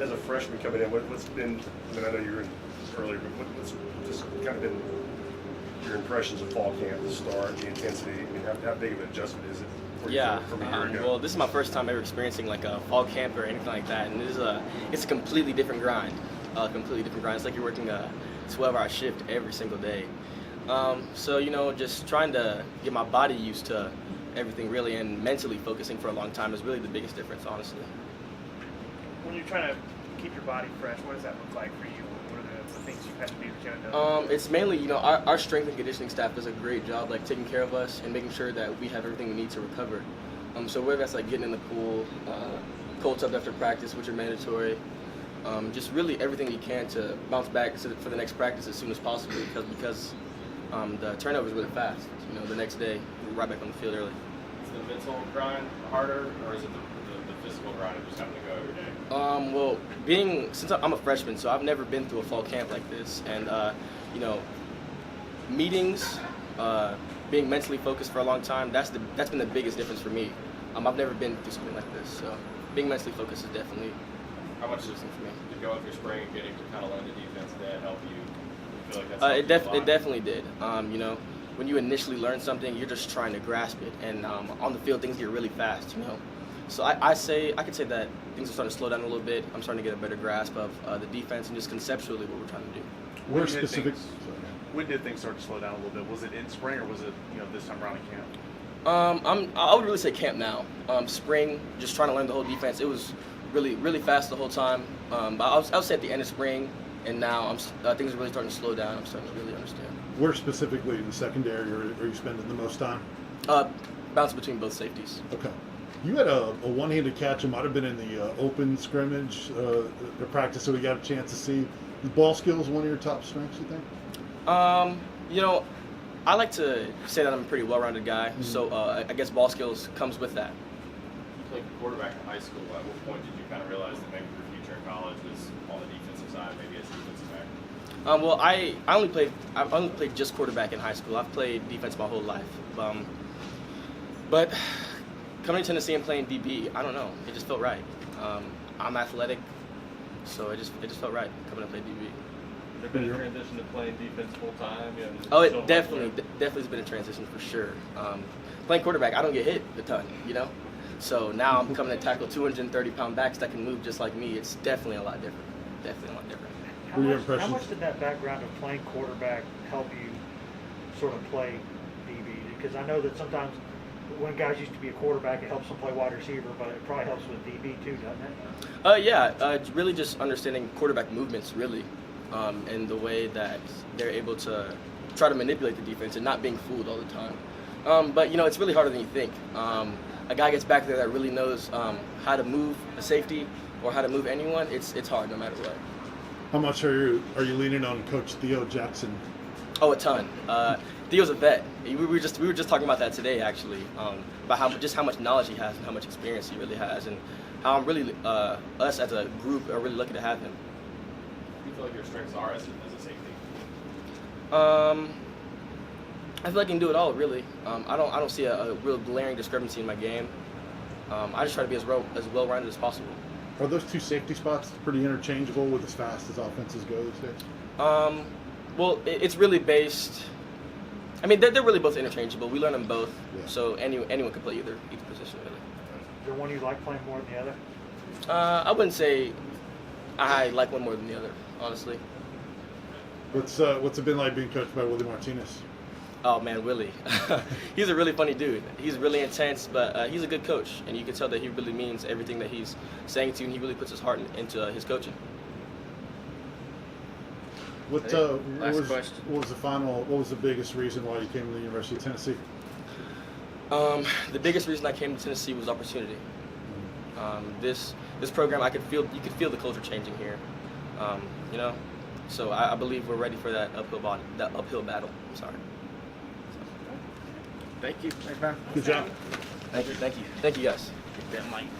As a freshman coming in, what's been, I mean, I know you were in earlier, but what's just kind of been your impressions of fall camp, the start, the intensity? I mean, how big of an adjustment is it for you from a year ago? Well, this is my first time ever experiencing like a fall camp or anything like that, and it's a completely different grind. It's like you're working a 12-hour shift every single day. So, you know, just trying to get my body used to everything really, and mentally focusing for a long time is really the biggest difference, honestly. When you're trying to keep your body fresh, what does that look like for you? What are the things you've had to do to get it done? It's mainly, you know, our strength and conditioning staff does a great job, like taking care of us and making sure that we have everything we need to recover. So whether that's like getting in the pool, cold tubs after practice, which are mandatory, just really everything you can to bounce back for the next practice as soon as possible, because the turnover is really fast. You know, the next day we're right back on the field early. Is the mental grind harder, or is it the physical grind of just having to go every day? Well, since I'm a freshman, so I've never been through a fall camp like this, and you know, meetings, being mentally focused for a long time, that's been the biggest difference for me. I've never been through something like this, so being mentally focused is definitely How much interesting for me. did going through spring and getting to kind of learn the defense, did that help you? You feel like that's It definitely did. You know, when you initially learn something, you're just trying to grasp it, and on the field things get really fast. You know, so I could say that things are starting to slow down a little bit. I'm starting to get a better grasp of the defense and just conceptually what we're trying to do. Where specific? When did things start to slow down a little bit? Was it in spring, or was it, you know, this time around in camp? I would really say camp now. Spring, just trying to learn the whole defense. It was really fast the whole time. But I would say at the end of spring, and now things are really starting to slow down. I'm starting to really understand. Where specifically in the secondary are you spending the most time? Bouncing between both safeties. Okay. You had a one-handed catch. It might have been in the open scrimmage, the practice, so we got a chance to see. Is ball skills one of your top strengths, you think? You know, I like to say that I'm a pretty well-rounded guy, so I guess ball skills comes with that. You played quarterback in high school. At what point did you kind of realize that maybe your future in college was on the defensive side, maybe as a defensive back? Well, I only played just quarterback in high school. I've played defense my whole life. But coming to Tennessee and playing DB, I don't know. It just felt right. I'm athletic, so it just felt right coming to play DB. Has there been a transition to playing defense full time? It definitely has been a transition for sure. Playing quarterback, I don't get hit a ton, you know. So now I'm coming to tackle 230-pound backs that can move just like me. It's definitely a lot different. How much did that background of playing quarterback help you sort of play DB? Because I know that sometimes when guys used to be a quarterback, it helps them play wide receiver, but it probably helps with DB too, doesn't it? Yeah, really just understanding quarterback movements, really, and the way that they're able to try to manipulate the defense and not being fooled all the time. But, you know, it's really harder than you think. A guy gets back there that really knows how to move a safety or how to move anyone. It's hard no matter what. How much are you leaning on Coach Theo Jackson? Oh, a ton. Theo's a vet. We were just talking about that today, actually, about how much knowledge he has and how much experience he really has, and how I'm really us as a group are really lucky to have him. What do you feel like your strengths are as a safety? I feel like I can do it all, really. I don't see a real glaring discrepancy in my game. I just try to be as well-rounded as possible. Are those two safety spots pretty interchangeable with as fast as offenses go these days? Well, it's really based. I mean, they're really both interchangeable. We learn them both, so anyone can play either position, really. Is there one you like playing more than the other? I wouldn't say I like one more than the other, honestly. What's it been like being coached by Willie Martinez? Oh man, Willie. He's a really funny dude. He's really intense, but he's a good coach, and you can tell that he really means everything that he's saying to you, and he really puts his heart into his coaching. What was the biggest reason why you came to the University of Tennessee? The biggest reason I came to Tennessee was opportunity. This program, you could feel the culture changing here. You know, so I believe we're ready for that uphill battle. I'm sorry. Thank you. Thanks, man. Good job. Thank you guys. Get that mic.